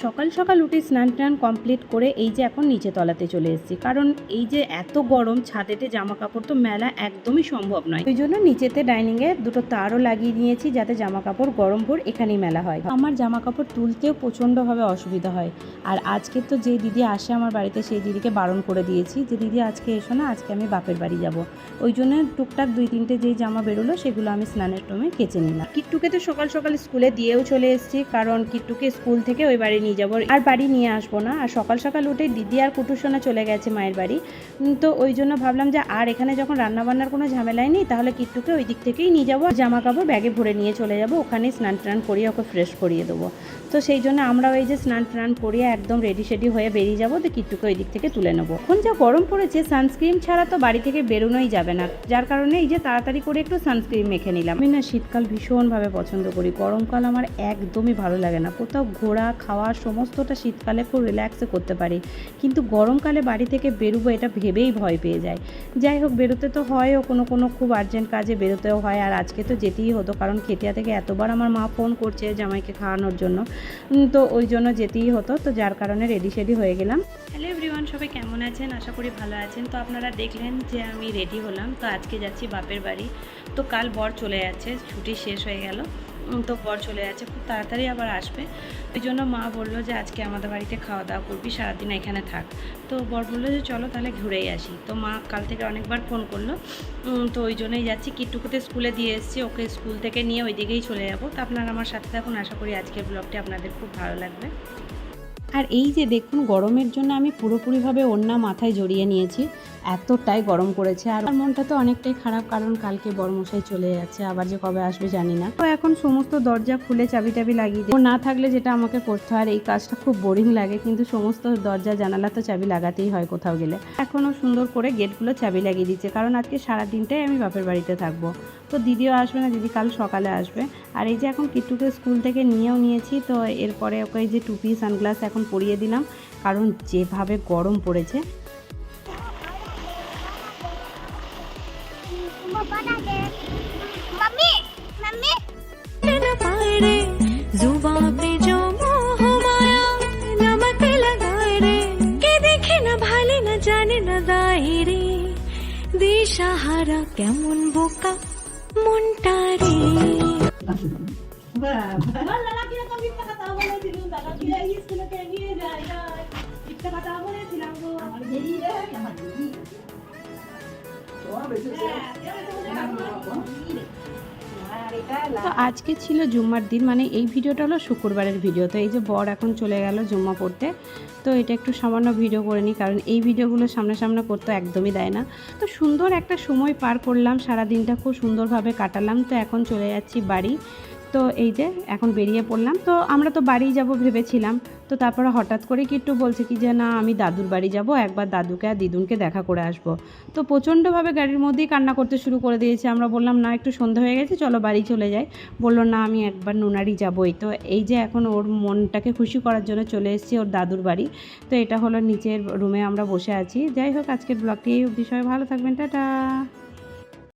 সকাল সকাল উঠে স্নান টান কমপ্লিট করে এই যে এখন নিচে তলাতে চলে এসেছি, কারণ এই যে এত গরম ছাদেতে জামা কাপড় তো মেলা একদমই সম্ভব নয়। ওই জন্য নিচেতে ডাইনিংয়ে দুটো তারও লাগিয়ে নিয়েছি যাতে জামা কাপড় গরম ভোর এখানেই মেলা হয়। আমার জামা কাপড় তুলতেও প্রচণ্ডভাবে অসুবিধা হয়। আর আজকে তো যে দিদি আসে আমার বাড়িতে সেই দিদিকে বারণ করে দিয়েছি যে দিদি আজকে এসো না, আজকে আমি বাপের বাড়ি যাব। ওই জন্য টুকটাক 2-3টে যেই জামা বেরোলো সেগুলো আমি স্নানের টাইমে কেচে নিলাম। কিট্টুকে তো সকাল সকাল স্কুলে দিয়েও চলে এসেছি, কারণ কিট্টুকে স্কুল থেকে ওই বাড়ি নিয়ে যাবো, আর বাড়ি নিয়ে আসবো না। আর সকাল সকাল উঠে দিদি আর কুটুসোনা চলে গেছে মায়ের বাড়ি। তো ওই জন্য ভাবলাম যে আর এখানে যখন রান্নাবান্নার কোনো ঝামেলাই নেই, তাহলে কিট্টুকে ওই দিক থেকেই নিয়ে যাবো, জামা কাপড় ব্যাগে ভরে নিয়ে চলে যাবো, ওখানেই স্নান টান করিয়ে ওকে ফ্রেশ করিয়ে দেবো। তো সেই জন্য আমরা ওই যে স্নান টান করিয়ে একদম রেডি শেডি হয়ে বেরিয়ে যাবো, তো কিট্টুকে ওই দিক থেকে তুলে নেবো। এখন যা গরম পড়েছে সানস্ক্রিন ছাড়া তো বাড়ি থেকে বেরোনোই যাবে না, যার কারণে এই যে তাড়াতাড়ি করে একটু সানস্ক্রিন মেখে নিলাম। আমি না শীতকাল ভীষণভাবে পছন্দ করি, গরমকাল আমার একদমই ভালো লাগে না। কোথাও ঘোরা খাওয়া সমস্তটা শীতকালে খুব রিল্যাক্সে করতে পারি, কিন্তু গরমকালে বাড়ি থেকে বেরোবো এটা ভেবেই ভয় পেয়ে যায়। যাই হোক, বেরোতে তো হয়ও, কোনো খুব আর্জেন্ট কাজে বেরোতেও হয়। আর আজকে তো যেতেই হতো, কারণ খেতিয়া থেকে এতবার আমার মা ফোন করছে জামাইকে খাওয়ানোর জন্য, তো ওই জন্য যেতেই হতো। তো যার কারণে রেডি শেডি হয়ে গেলাম। হ্যালো এভরিওয়ান, সবাই কেমন আছেন? আশা করি ভালো আছেন। তো আপনারা দেখলেন যে আমি রেডি হলাম। তো আজকে যাচ্ছি বাপের বাড়ি। তো কাল বর চলে যাচ্ছে, ছুটি শেষ হয়ে গেল, তো বর চলে যাচ্ছে, খুব তাড়াতাড়ি আবার আসবে। ওই জন্য মা বললো যে আজকে আমাদের বাড়িতে খাওয়া দাওয়া করবি, সারাদিন এখানে থাক। তো বর বললো যে চলো তাহলে ঘুরেই আসি। তো মা কাল থেকে অনেকবার ফোন করলো, তো ওই জন্যই যাচ্ছি। কিট্টুকুতে স্কুলে দিয়ে এসেছি, ওকে স্কুল থেকে নিয়ে ওই দিকেই চলে যাবো। তো আপনারা আমার সাথে থাকুন, আশা করি আজকের ব্লগটি আপনাদের খুব ভালো লাগবে। আর এই যে দেখুন, গরমের জন্য আমি পুরোপুরিভাবে ওড়না মাথায় জড়িয়ে নিয়েছি, এতটাই গরম করেছে। আর মনটা তো অনেকটাই খারাপ, কারণ কালকে বড়মশাই চলে যাচ্ছে, আবার যে কবে আসবে জানি না। তো এখন সমস্ত দরজা খুলে চাবি টাবি লাগিয়ে দিই। ও না থাকলে যেটা আমাকে করতে হয়, এই কাজটা খুব বোরিং লাগে, কিন্তু সমস্ত দরজা জানালা তো চাবি লাগাতেই হয় কোথাও গেলে। এখনও সুন্দর করে গেটগুলো চাবি লাগিয়ে দিচ্ছে, কারণ আজকে সারাদিনটাই আমি বাপের বাড়িতে থাকবো। তো দিদিও আসবে না, দিদি কাল সকালে আসবে। আর এই যে এখন কিট্টুকে স্কুল থেকে নিয়েও নিয়েছি, তো এরপরে ওকে এই যে টুপি সানগ্লাস এখন পরিয়ে দিলাম, কারণ যেভাবে গরম পড়েছে। দিশাহারা কেমন বোকা মনটা রে। তো আজকে ছিল জুম্মার দিন, মানে এই ভিডিওটা হলো শুক্রবারের ভিডিও। তো এই যে বর এখন চলে গেল জুম্মা পড়তে, তো এটা একটু সামান্য ভিডিও করে নিই, কারণ এই ভিডিওগুলো সামনে করতে একদমই দেয় না। তো সুন্দর একটা সময় পার করলাম, সারা দিনটা খুব সুন্দরভাবে কাটালাম। তো এখন চলে যাচ্ছি বাড়ি। তো এই যে এখন বেরিয়ে পড়লাম। তো আমরা তো বাড়ি যাব ভেবেছিলাম, তো তারপরে হঠাৎ করে কিট্টু বলছে কি যে না আমি দাদুর বাড়ি যাব, একবার দাদুকে আর দিদুনকে দেখা করে আসবো। তো প্রচণ্ডভাবে গাড়ির মধ্যেই কান্না করতে শুরু করে দিয়েছে। আমরা বললাম না একটু সন্ধ্যা হয়ে গেছে, চলো বাড়ি চলে যাই। বললো না আমি একবার নুনারি যাবোই। তো এই যে এখন ওর মনটাকে খুশি করার জন্য চলে এসেছি ওর দাদুর বাড়ি। তো এটা হলো নিচের রুমে আমরা বসে আছি। যাই হোক, আজকের ব্লগটি এই অবধি, সবাই ভালো থাকবেন, টাটা।